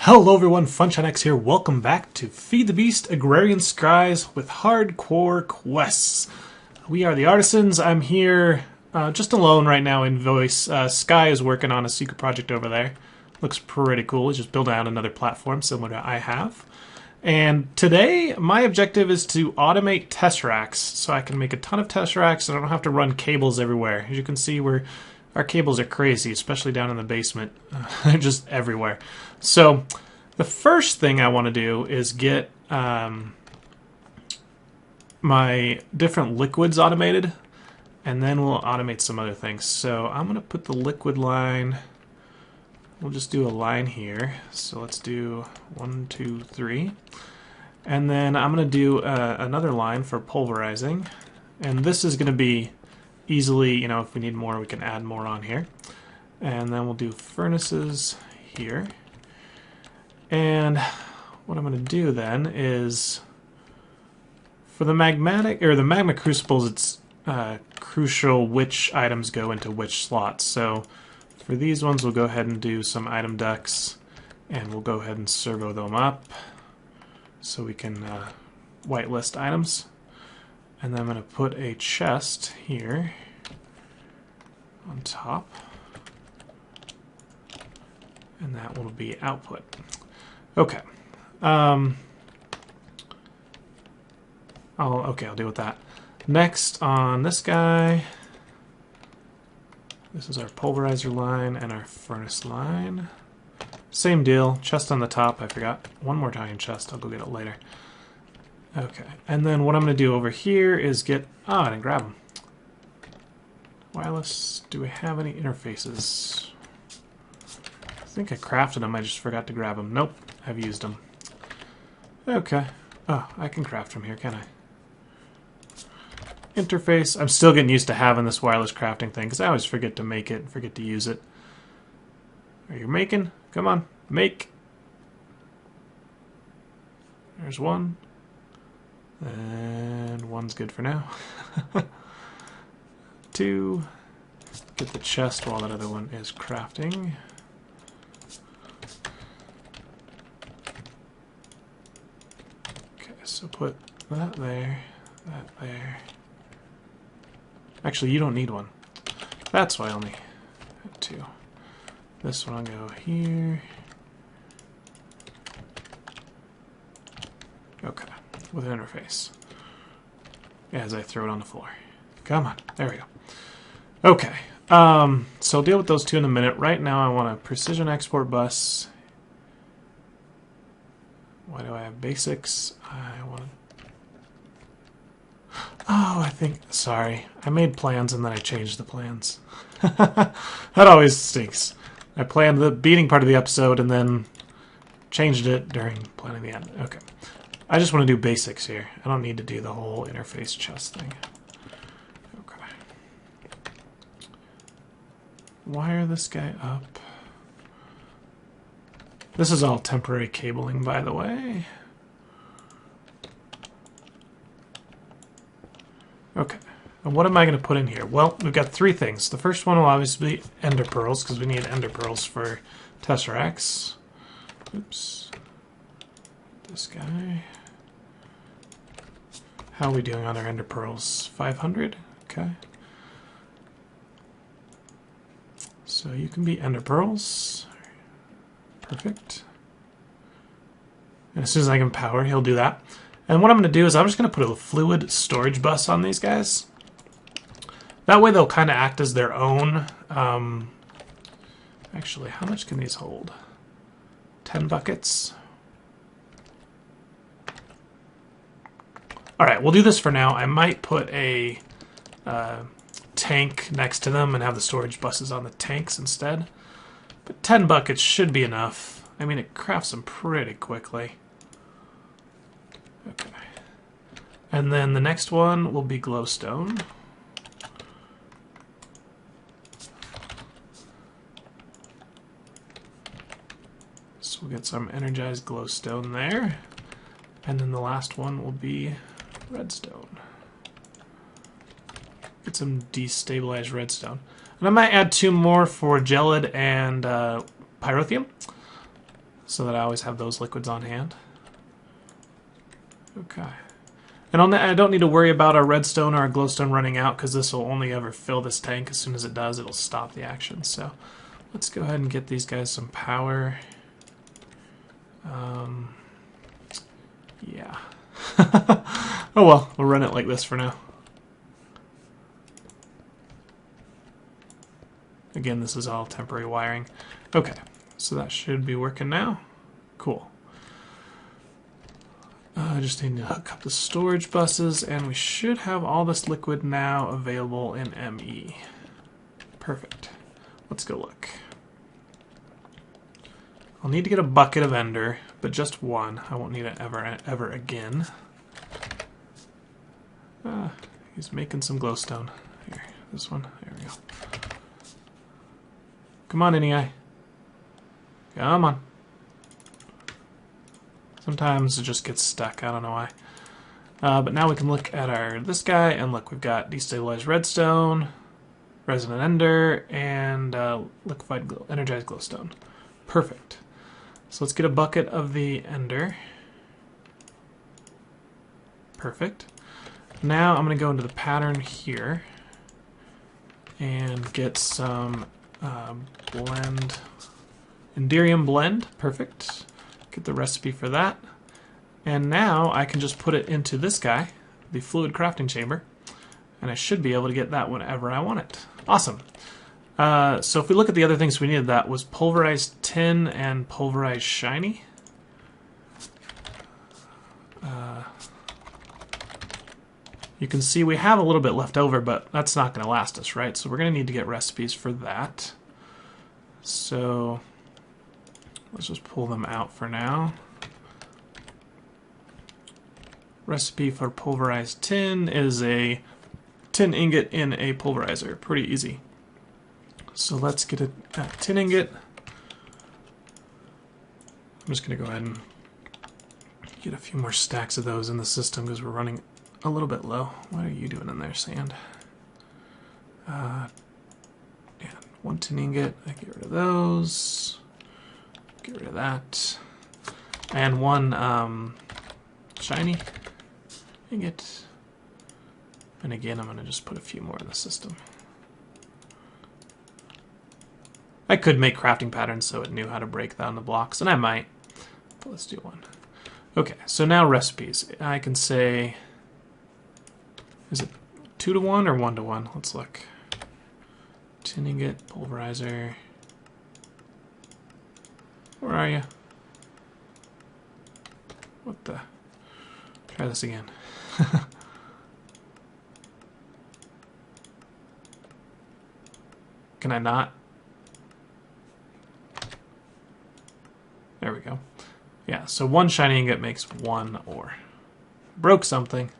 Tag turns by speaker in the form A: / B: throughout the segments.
A: Hello everyone, FunshineX here. Welcome back to Feed the Beast Agrarian Skies with hardcore quests. We are the Artisans. I'm here just alone right now in Vswe. Sky is working on a secret project over there. Looks pretty cool. He's just building out another platform similar to I have. And today, my objective is to automate Tesseracts so I can make a ton of Tesseracts and I don't have to run cables everywhere. As you can see, our cables are crazy, especially down in the basement. They're just everywhere. So the first thing I want to do is get my different liquids automated, and then we'll automate some other things. So I'm going to put the liquid line, we'll just do a line here. So let's do 1, 2, 3. And then I'm going to do another line for pulverizing. And this is going to be easily, if we need more, we can add more on here. And then we'll do furnaces here. And what I'm going to do then is, for the magma crucibles, it's crucial which items go into which slots. So for these ones, we'll go ahead and do some item ducts, and we'll go ahead and servo them up so we can whitelist items. And then I'm going to put a chest here on top, and that will be output. Okay. I'll deal with that. Next on this guy, this is our pulverizer line and our furnace line. Same deal, chest on the top, I forgot. One more tiny chest, I'll go get it later. Okay, and then what I'm going to do over here is get... Oh, I didn't grab them. Wireless, do we have any interfaces? I think I crafted them, I just forgot to grab them. Nope, I've used them. Okay. Oh, I can craft from here, can I? Interface. I'm still getting used to having this wireless crafting thing, because I always forget to make it, forget to use it. Are you making? Come on, make. There's one. And one's good for now. 2. Get the chest while that other one is crafting. Okay, so put that there, that there. Actually, you don't need one. That's why I only had 2. This one will go here. Okay, with an interface. As I throw it on the floor. Come on, there we go. Okay, so I'll deal with those two in a minute. Right now I want a precision export bus. Why do I have basics? I want to... Oh, sorry. I made plans and then I changed the plans. That always stinks. I planned the beginning part of the episode and then changed it during planning the end. Okay. I just want to do basics here. I don't need to do the whole interface chest thing. Okay. Wire this guy up. This is all temporary cabling, by the way. Okay. And what am I going to put in here? Well, we've got 3 things. The first one will obviously be ender pearls, because we need ender pearls for Tesseracts. Oops. This guy. How are we doing on our ender pearls? 500? Okay. So you can be ender pearls. Perfect. And as soon as I can power, he'll do that. And what I'm going to do is I'm just going to put a fluid storage bus on these guys. That way they'll kind of act as their own. Actually, how much can these hold? 10 buckets. Alright, we'll do this for now. I might put a tank next to them and have the storage buses on the tanks instead. But 10 buckets should be enough. I mean, it crafts them pretty quickly. Okay. And then the next one will be glowstone. So we'll get some energized glowstone there. And then the last one will be redstone. Get some destabilized redstone. And I might add 2 more for gelid and pyrotheum. so that I always have those liquids on hand. Okay. And I don't need to worry about our redstone or our glowstone running out, because this will only ever fill this tank. As soon as it does, it'll stop the action. So let's go ahead and get these guys some power. Yeah. Oh well, we'll run it like this for now. Again, this is all temporary wiring. Okay, so that should be working now. Cool. I just need to hook up the storage buses, and we should have all this liquid now available in ME. Perfect. Let's go look. I'll need to get a bucket of ender, but just one. I won't need it ever again. He's making some glowstone. Here, this one. There we go. Come on, NEI. Come on. Sometimes it just gets stuck. I don't know why. But now we can look at this guy, and look, we've got destabilized redstone, resonant ender, and liquefied energized glowstone. Perfect. So let's get a bucket of the ender. Perfect. Now I'm going to go into the pattern here and get some blend, Enderium blend. Perfect. Get the recipe for that. And now I can just put it into this guy, the fluid crafting chamber, and I should be able to get that whenever I want it. Awesome. So if we look at the other things we needed, that was pulverized tin and pulverized shiny. You can see we have a little bit left over, but that's not going to last us, right? So we're going to need to get recipes for that. So let's just pull them out for now. Recipe for pulverized tin is a tin ingot in a pulverizer. Pretty easy. So let's get a tin ingot. I'm just going to go ahead and get a few more stacks of those in the system because we're running a little bit low. What are you doing in there, sand? Yeah, one tin ingot. I get rid of those. Get rid of that. And one shiny ingot. And again, I'm going to just put a few more in the system. I could make crafting patterns so it knew how to break down the blocks, and I might. But let's do one. Okay, so now recipes. I can say, is it 2 to 1 or 1 to 1? Let's look. Tin ingot, pulverizer. Where are you? What the? Try this again. Can I not? There we go. Yeah, so one shiny ingot makes one ore. Broke something.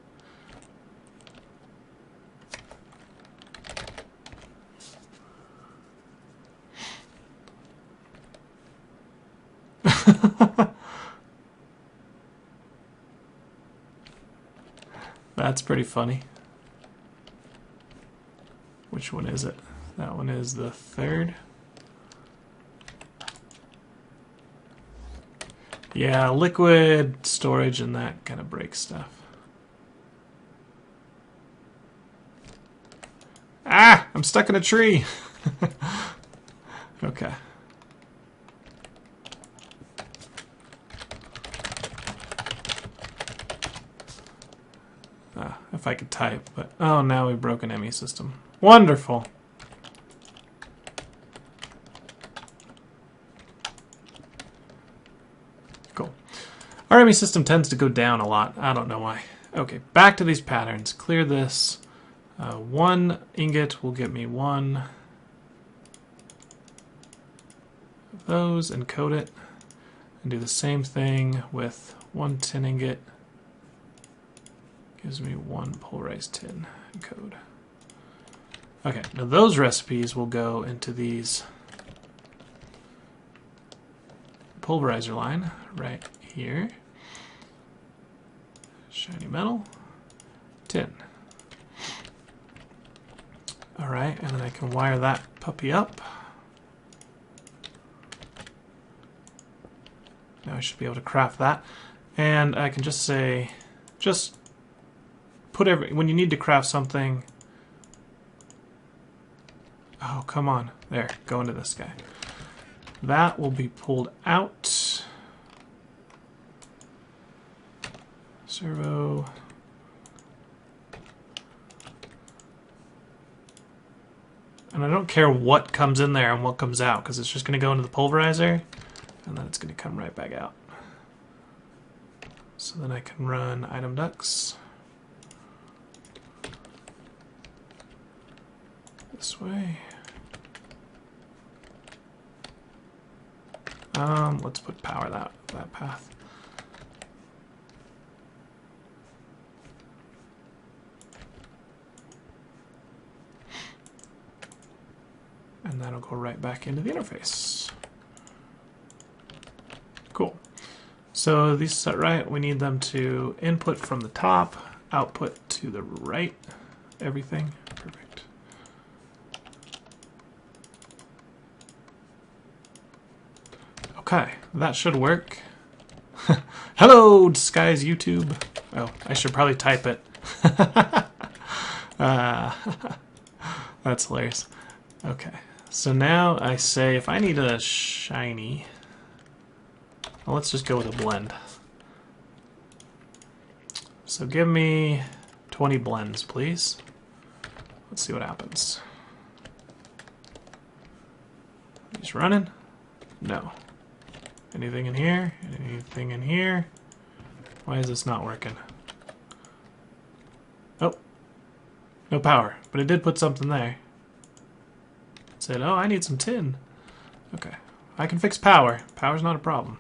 A: That's pretty funny. Which one is it? That one is the third. Yeah, liquid storage and that kind of breaks stuff. Ah! I'm stuck in a tree! Okay. If I could type, but oh, now we've broken ME system. Wonderful! Cool. Our ME system tends to go down a lot. I don't know why. Okay, back to these patterns. Clear this. One ingot will get me one of those and coat it. And do the same thing with one tin ingot. Gives me one pulverized tin and code. Okay, now those recipes will go into these pulverizer line right here. Shiny metal, tin. Alright, and then I can wire that puppy up. Now I should be able to craft that. And I can just say, just put when you need to craft something. Oh, come on. There, go into this guy. That will be pulled out. Servo. And I don't care what comes in there and what comes out, because it's just going to go into the pulverizer, and then it's going to come right back out. So then I can run item ducts this way. Let's put power that path. And that'll go right back into the interface. Cool. So these set right, we need them to input from the top, output to the right, everything. Perfect. Okay, that should work. Hello, Skies YouTube. Oh, I should probably type it. That's hilarious. Okay, so now I say if I need a shiny, well, let's just go with a blend. So give me 20 blends, please. Let's see what happens. He's running? No. Anything in here? Anything in here? Why is this not working? Oh. No power, but it did put something there. It said, oh, I need some tin. Okay. I can fix power. Power's not a problem.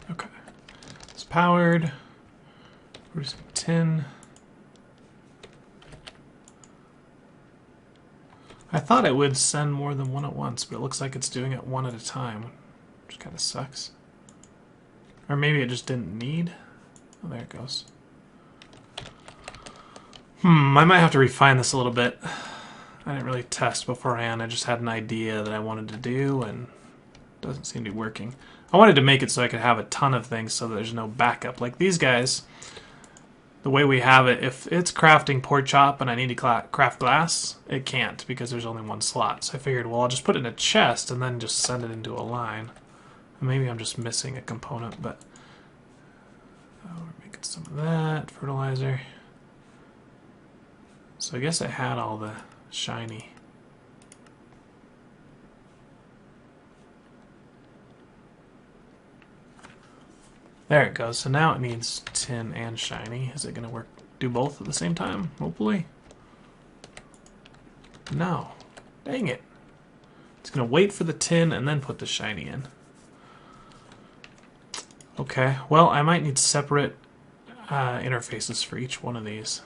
A: Okay. It's powered. Producing tin. I thought it would send more than one at once, but it looks like it's doing it one at a time, which kind of sucks. Or maybe it just didn't need. Oh, there it goes. I might have to refine this a little bit. I didn't really test beforehand. I just had an idea that I wanted to do, and it doesn't seem to be working. I wanted to make it so I could have a ton of things so that there's no backup. Like these guys, the way we have it, if it's crafting pork chop and I need to craft glass, it can't because there's only one slot. So I figured, well, I'll just put it in a chest and then just send it into a line. And maybe I'm just missing a component, but we're making some of that fertilizer. So I guess I had all the shiny. There it goes. So now it needs tin and shiny. Is it going to work? Do both at the same time? Hopefully. No. Dang it. It's going to wait for the tin and then put the shiny in. Okay. Well, I might need separate interfaces for each one of these.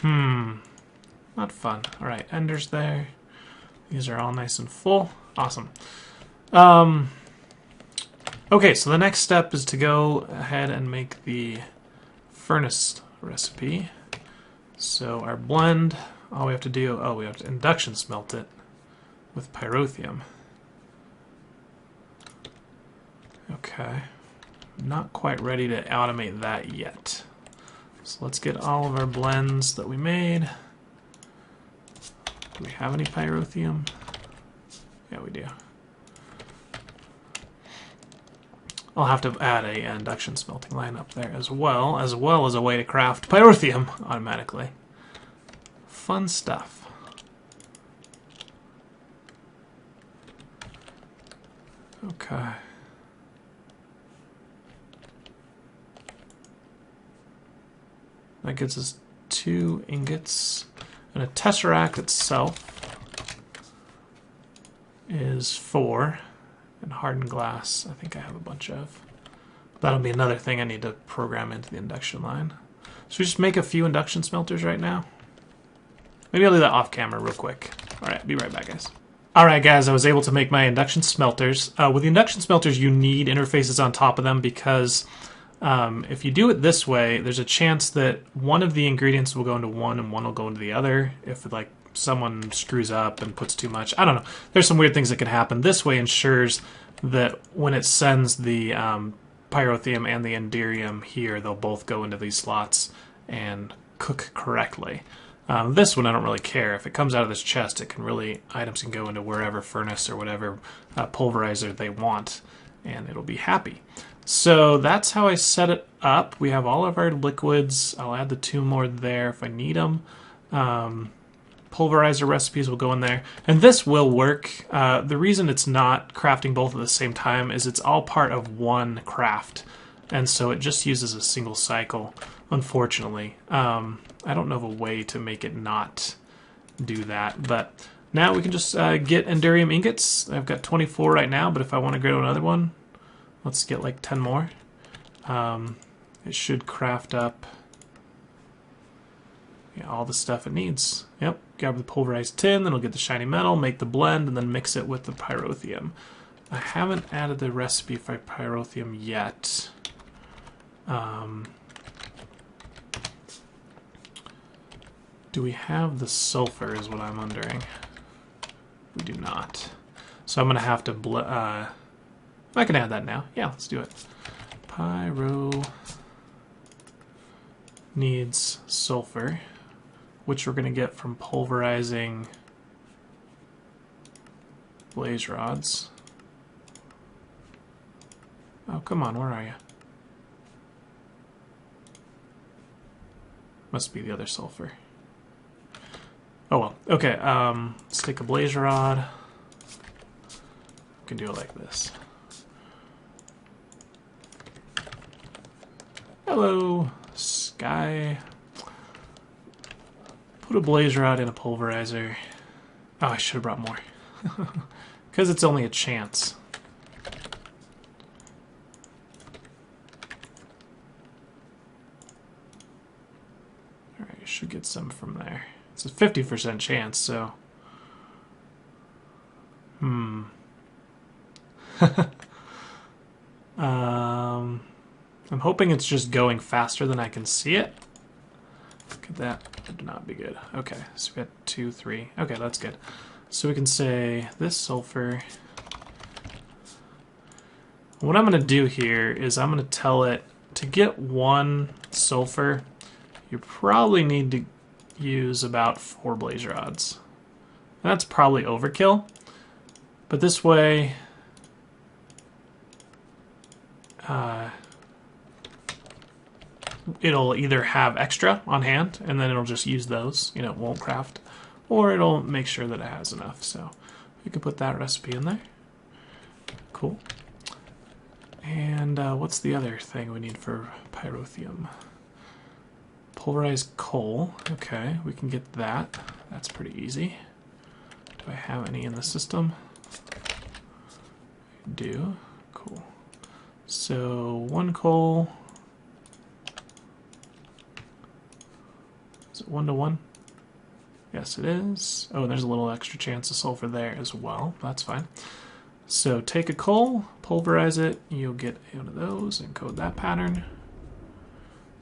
A: Not fun. Alright, Ender's there. These are all nice and full. Awesome. Okay, so the next step is to go ahead and make the furnace recipe. So our blend, all we have to do, we have to induction smelt it with pyrotheum. Okay. Not quite ready to automate that yet. So let's get all of our blends that we made. Do we have any pyrotheum? Yeah, we do. I'll have to add a induction smelting line up there as well as a way to craft pyrotheum automatically. Fun stuff. Okay. That gives us 2 ingots. And a Tesseract itself is 4. And hardened glass, I think I have a bunch of. That'll be another thing I need to program into the induction line. Should we just make a few induction smelters right now? Maybe I'll do that off camera real quick. Alright, be right back, guys. Alright guys, I was able to make my induction smelters. With the induction smelters, you need interfaces on top of them because If you do it this way, there's a chance that one of the ingredients will go into one and one will go into the other. If like someone screws up and puts too much, I don't know. There's some weird things that could happen. This way ensures that when it sends the pyrotheum and the enderium here, they'll both go into these slots and cook correctly. This one I don't really care. If it comes out of this chest, it can really, items can go into wherever furnace or whatever pulverizer they want, and it'll be happy. So that's how I set it up. We have all of our liquids. I'll add the 2 more there if I need them. Pulverizer recipes will go in there. And this will work. The reason it's not crafting both at the same time is it's all part of one craft. And so it just uses a single cycle, unfortunately. I don't know of a way to make it not do that. But now we can just get enderium ingots. I've got 24 right now, but if I want to grow another one, let's get like 10 more. It should craft up all the stuff it needs. Yep, grab the pulverized tin, then it'll get the shiny metal, make the blend, and then mix it with the pyrotheum. I haven't added the recipe for pyrotheum yet. Do we have the sulfur is what I'm wondering. We do not. So I'm going to have to... I can add that now. Yeah, let's do it. Pyro needs sulfur, which we're going to get from pulverizing blaze rods. Oh, come on, where are you? Must be the other sulfur. Oh well, okay, let's take a blaze rod. We can do it like this. Hello, Sky. Put a blaze rod in a pulverizer. Oh, I should have brought more. Because it's only a chance. Alright, should get some from there. It's a 50% chance, so... I'm hoping it's just going faster than I can see it. Look at that. Would not be good. Okay, so we got 2, 3. Okay, that's good. So we can say this sulfur. What I'm going to do here is I'm going to tell it to get 1 sulfur, you probably need to use about 4 blaze rods. That's probably overkill, but this way it'll either have extra on hand and then it'll just use those, you know, it won't craft, or it'll make sure that it has enough. So we can put that recipe in there. Cool. And what's the other thing we need for pyrotheum? Pulverized coal. Okay, we can get that. That's pretty easy. Do I have any in the system? I do. Cool. So 1 coal. Is it 1 to 1? Yes, it is. Oh, and there's a little extra chance of sulfur there as well. That's fine. So take a coal, pulverize it. You'll get one of those, encode that pattern.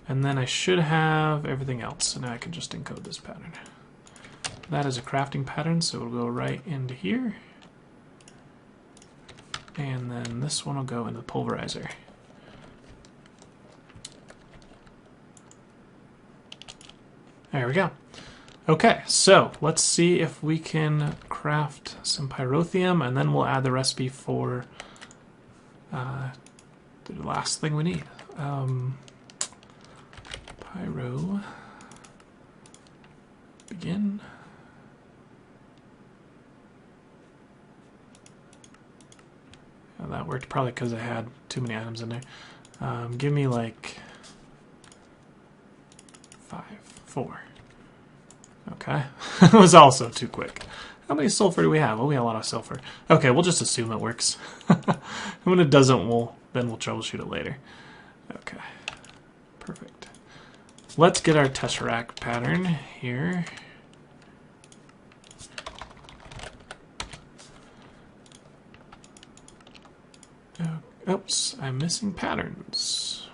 A: And then I should have everything else. So now I can just encode this pattern. That is a crafting pattern, so it'll go right into here. And then this one will go into the pulverizer. There we go. Okay, so let's see if we can craft some pyrotheum, and then we'll add the recipe for the last thing we need. Pyro. Begin. Oh, that worked probably because I had too many items in there. Give me like 4. Okay, it was also too quick. How many sulfur do we have? Oh, we have a lot of sulfur. Okay, we'll just assume it works. And when it doesn't, then we'll troubleshoot it later. Okay, perfect. Let's get our Tesseract pattern here. Oh, oops, I'm missing patterns.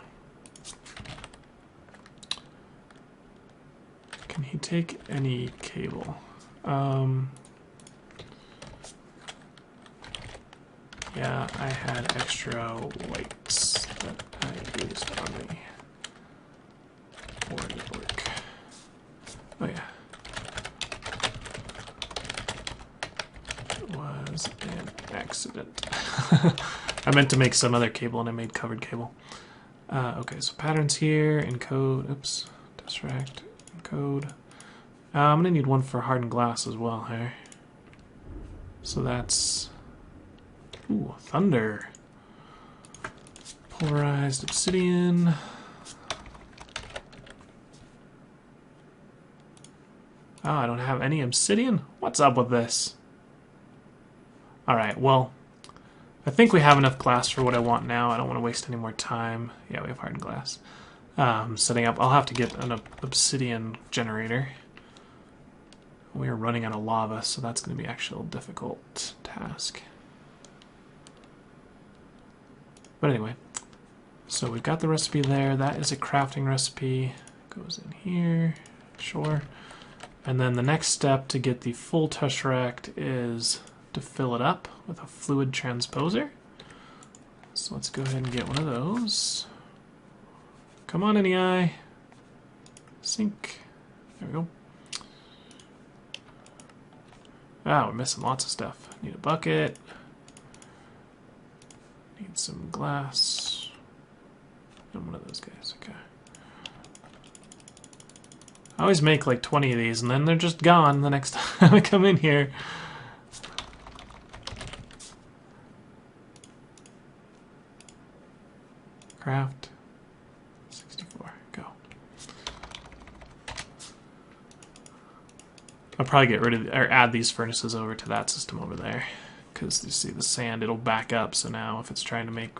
A: take any cable? Yeah, I had extra whites that I used on the board network. Oh yeah. It was an accident. I meant to make some other cable and I made covered cable. Okay, so patterns here, encode, oops, Tesseract, encode. I'm gonna need one for hardened glass as well here. So that's, ooh, thunder. Polarized obsidian. Oh, I don't have any obsidian? What's up with this? Alright, well, I think we have enough glass for what I want now. I don't want to waste any more time. Yeah, we have hardened glass. Setting up, I'll have to get an obsidian generator. We are running out of lava, so that's going to be actually a difficult task. But anyway, so we've got the recipe there. That is a crafting recipe. Goes in here, sure. And then the next step to get the full Tesseract is to fill it up with a fluid transposer. So let's go ahead and get one of those. Come on, NEI. Sink. There we go. Ah, we're missing lots of stuff. Need a bucket. Need some glass. And one of those guys, okay. I always make like 20 of these and then they're just gone the next time I come in here. Craft. 64, go. I'll probably get rid of, or add these furnaces over to that system over there. Because you see the sand, it'll back up, so now if it's trying to make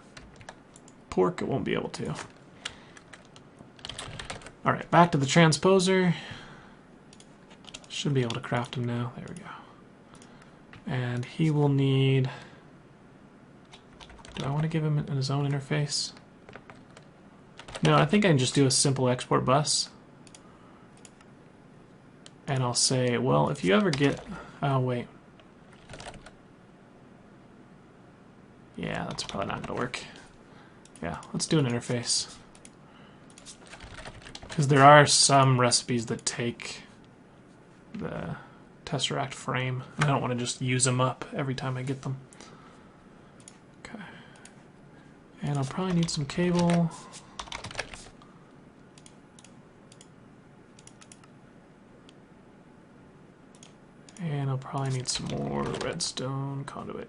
A: pork, it won't be able to. Alright, back to the transposer. Should be able to craft him now. There we go. And he will need... Do I want to give him his own interface? No, I think I can just do a simple export bus. And I'll say, well, if you ever get... Oh, wait. Yeah, that's probably not going to work. Yeah, let's do an interface. Because there are some recipes that take the Tesseract frame, and I don't want to just use them up every time I get them. Okay. And I'll probably need some cable. And I'll probably need some more redstone conduit.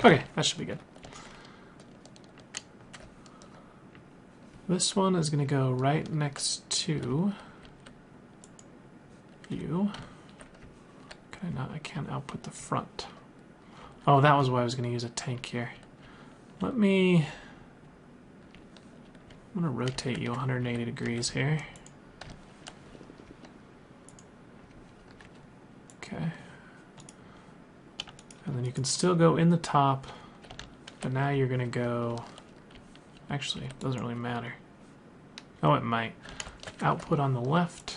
A: Okay, that should be good. This one is going to go right next to you. Can I not? I can't output the front. Oh, that was why I was going to use a tank here. Let me... I'm going to rotate you 180 degrees here. Okay. And then you can still go in the top, but now you're going to go... Actually, it doesn't really matter. Oh, it might. Output on the left.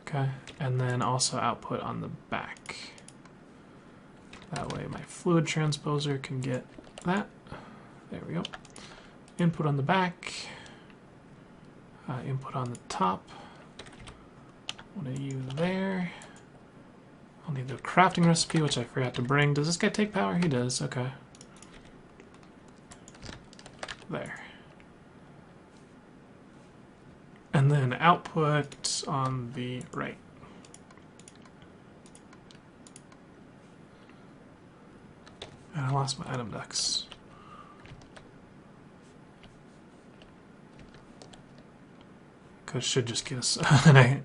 A: Okay, and then also output on the back. That way my fluid transposer can get that. There we go. Input on the back. Input on the top. One of you there. I'll need the crafting recipe, which I forgot to bring. Does this guy take power? He does, okay. There. And then output on the right. And I lost my item ducts. Because should just get us an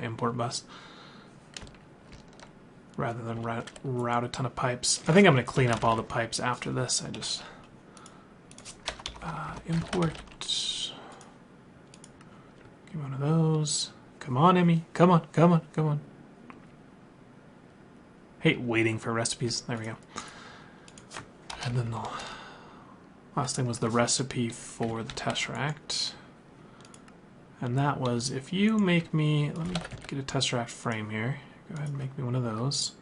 A: import bus. Rather than route a ton of pipes. I think I'm going to clean up all the pipes after this. I just... import... Give me one of those. Come on, Emmy. Come on, come on, come on. Hate waiting for recipes. There we go. And then Last thing was the recipe for the Tesseract. And that was, if you make me, let me get a Tesseract frame here. Go ahead and make me one of those.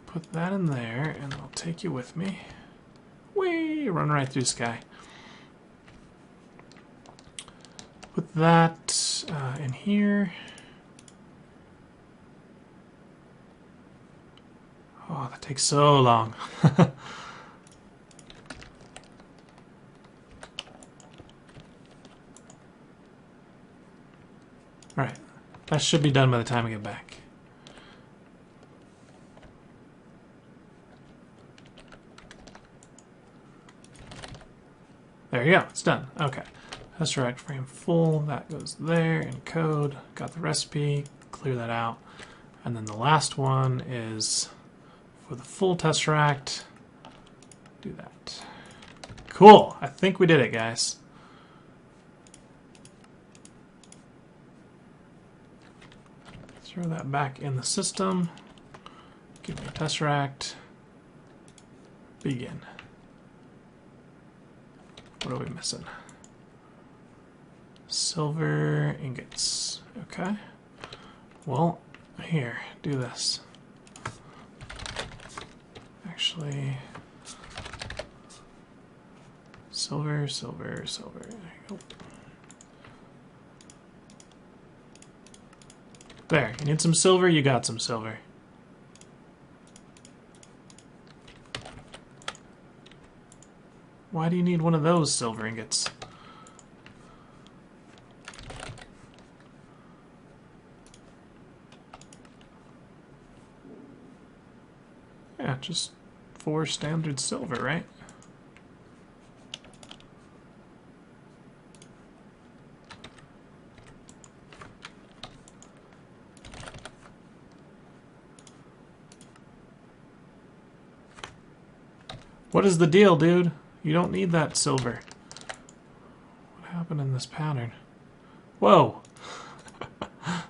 A: Put that in there, and I'll take you with me. Whee! Run right through the sky. Put that in here. Oh, that takes so long. Alright, that should be done by the time I get back. There you go, it's done. Okay. Tesseract frame full, that goes there in code. Got the recipe, clear that out. And then the last one is for the full Tesseract. Do that. Cool, I think we did it, guys. Throw that back in the system. Give me a Tesseract. Begin. What are we missing? Silver ingots. Okay. Well, here, do this. Actually, silver, silver, silver. There you go. There, you need some silver, you got some silver. Why do you need one of those silver ingots? Yeah, just 4 standard silver, right? What is the deal, dude? You don't need that silver. What happened in this pattern? Whoa!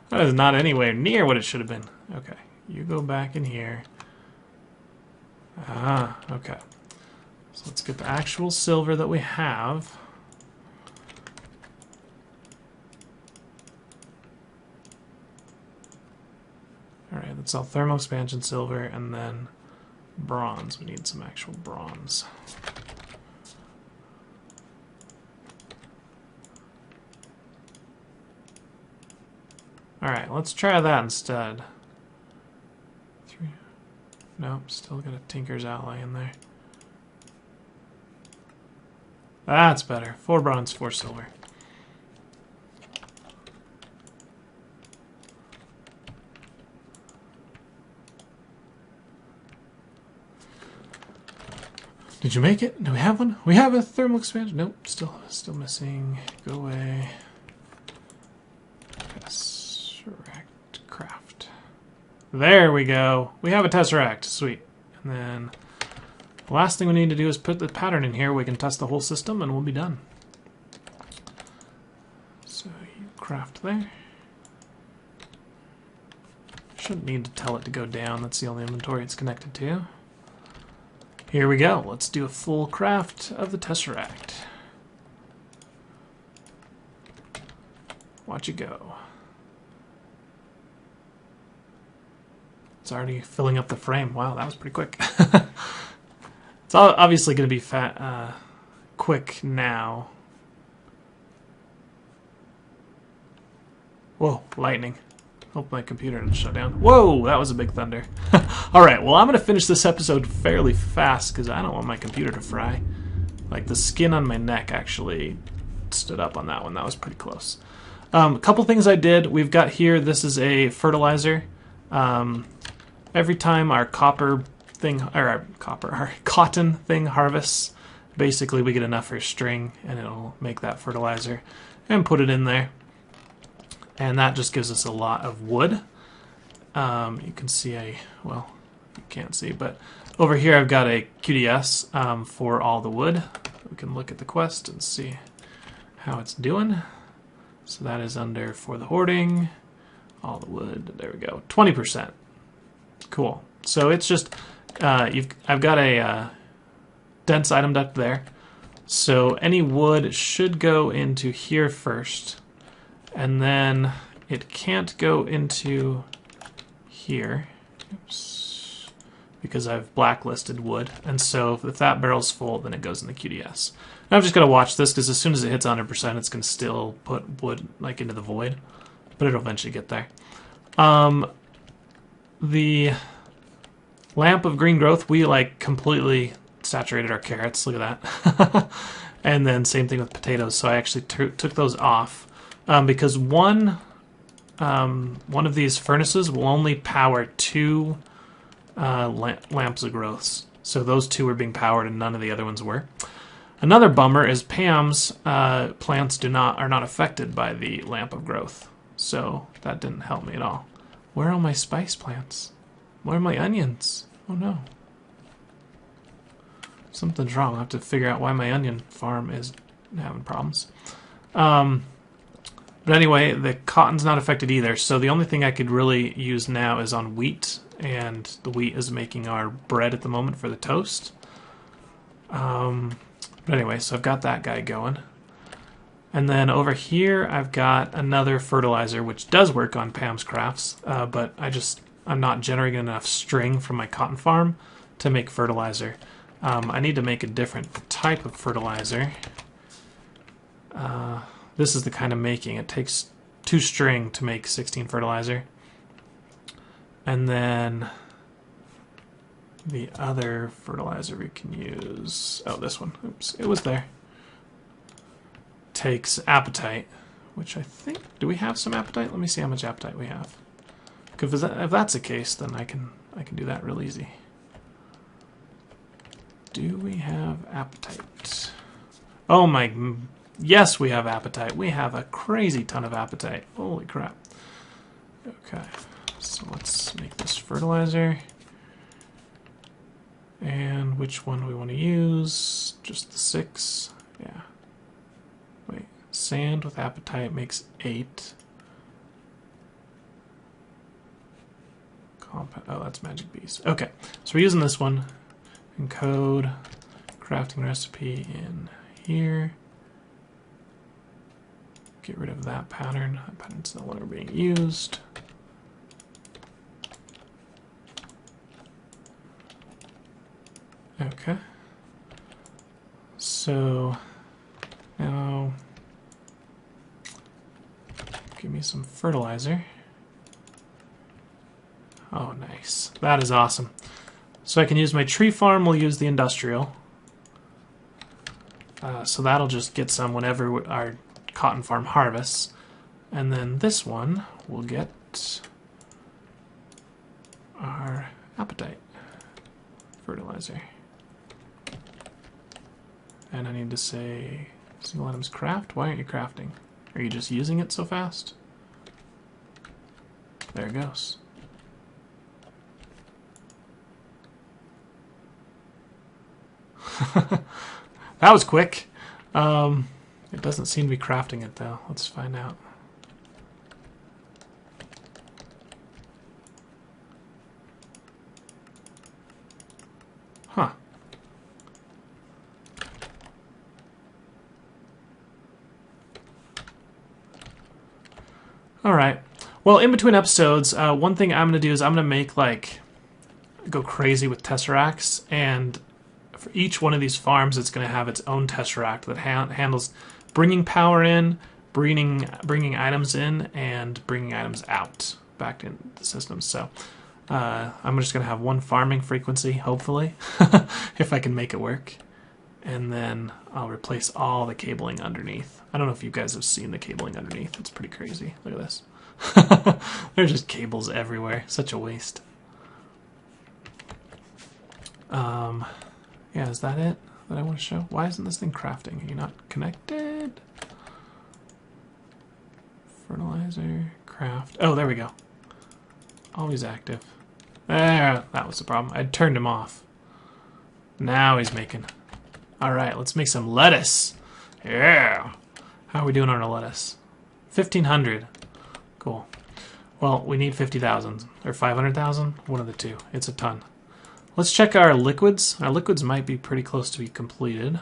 A: That is not anywhere near what it should have been. Okay, you go back in here. Ah, okay. So let's get the actual silver that we have. Alright, that's all thermal expansion silver, and then bronze. We need some actual bronze. Alright, let's try that instead. Nope, still got a Tinker's outlay in there. That's better. 4 bronze, 4 silver. Did you make it? Do we have one? We have a thermal expansion. Nope, still missing. Go away. Tesseract craft. There we go. We have a Tesseract. Sweet. And then the last thing we need to do is put the pattern in here. We can test the whole system and we'll be done. So you craft there. Shouldn't need to tell it to go down. That's the only inventory it's connected to. Here we go. Let's do a full craft of the Tesseract. Watch it go. It's already filling up the frame. Wow, that was pretty quick. It's obviously going to be quick now. Whoa, lightning. Hope my computer didn't shut down. Whoa, that was a big thunder. Alright, well, I'm going to finish this episode fairly fast because I don't want my computer to fry. Like, the skin on my neck actually stood up on that one. That was pretty close. A couple things I did. We've got here, this is a fertilizer. Every time our cotton thing harvests, basically we get enough for a string and it'll make that fertilizer and put it in there. And that just gives us a lot of wood. You can see well, you can't see, but over here I've got a QDS for all the wood. We can look at the quest and see how it's doing. So that is under for the hoarding, all the wood, there we go, 20%. Cool. So it's just I've got a dense item duct there. So any wood should go into here first. And then it can't go into here. Oops. Because I've blacklisted wood. And so if that barrel's full, then it goes in the QDS. And I'm just going to watch this, because as soon as it hits 100%, it's going to still put wood like into the void. But it'll eventually get there. The lamp of green growth, we like completely saturated our carrots. Look at that. And then same thing with potatoes. So I actually took those off because one of these furnaces will only power 2 lamps of growths. So those 2 were being powered and none of the other ones were. Another bummer is Pam's plants are not affected by the lamp of growth. So that didn't help me at all. Where are all my spice plants? Where are my onions? Oh no. Something's wrong. I'll have to figure out why my onion farm is having problems. But anyway, the cotton's not affected either, so the only thing I could really use now is on wheat, and the wheat is making our bread at the moment for the toast. But anyway, so I've got that guy going. And then over here, I've got another fertilizer, which does work on Pam's crafts, but I'm not generating enough string from my cotton farm to make fertilizer. I need to make a different type of fertilizer. This is the kind of making. It takes 2 string to make 16 fertilizer. And then the other fertilizer we can use... Oh, this one. Oops, it was there. Takes apatite, which I think... Do we have some apatite? Let me see how much apatite we have. Because if that's the case, then I can do that real easy. Do we have apatite? Oh my... Yes, we have apatite. We have a crazy ton of apatite. Holy crap. Okay, so let's make this fertilizer. And which one do we want to use? Just the 6? Yeah. Wait, sand with apatite makes 8. Oh, that's magic bees. Okay, so we're using this one. Encode crafting recipe in here. Get rid of that pattern. That pattern's no longer being used. Okay. So now give me some fertilizer. Oh, nice. That is awesome. So I can use my tree farm, we'll use the industrial. So that'll just get some whenever our cotton farm harvests. And then this one will get our apatite fertilizer. And I need to say single items craft. Why aren't you crafting? Are you just using it so fast? There it goes. That was quick. It doesn't seem to be crafting it though. Let's find out. Huh. Alright. Well, in between episodes, one thing I'm going to do is I'm going to make, like, go crazy with Tesseracts, and for each one of these farms, it's going to have its own Tesseract that handles bringing power in, bringing items in, and bringing items out back in the system. So I'm just going to have one farming frequency, hopefully, if I can make it work. And then I'll replace all the cabling underneath. I don't know if you guys have seen the cabling underneath. It's pretty crazy. Look at this. There's just cables everywhere. Such a waste. Yeah, is that it that I want to show? Why isn't this thing crafting? Are you not connected? Fertilizer, craft. Oh, there we go. Always active. There, that was the problem. I turned him off. Now he's making. Alright, let's make some lettuce. Yeah. How are we doing on our lettuce? 1,500. Cool. Well, we need 50,000 or 500,000. One of the two. It's a ton. Let's check our liquids. Our liquids might be pretty close to be completed.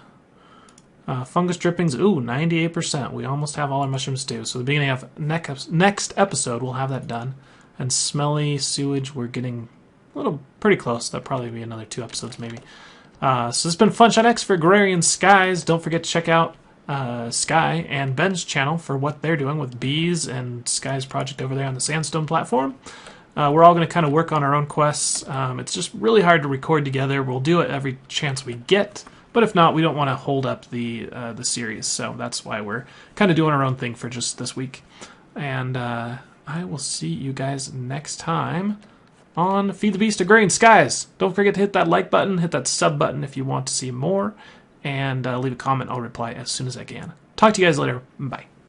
A: Fungus drippings, ooh, 98%. We almost have all our mushrooms due. So the beginning of next episode, we'll have that done. And smelly sewage, we're getting pretty close. That'll probably be another 2 episodes maybe. So this has been FunshineX for Agrarian Skies. Don't forget to check out Sky and Ben's channel for what they're doing with bees and Sky's project over there on the Sandstone platform. We're all going to kind of work on our own quests. It's just really hard to record together. We'll do it every chance we get. But if not, we don't want to hold up the series, so that's why we're kind of doing our own thing for just this week. And I will see you guys next time on Feed the Beast Agrarian Skies. Don't forget to hit that like button, hit that sub button if you want to see more, and leave a comment. I'll reply as soon as I can. Talk to you guys later. Bye.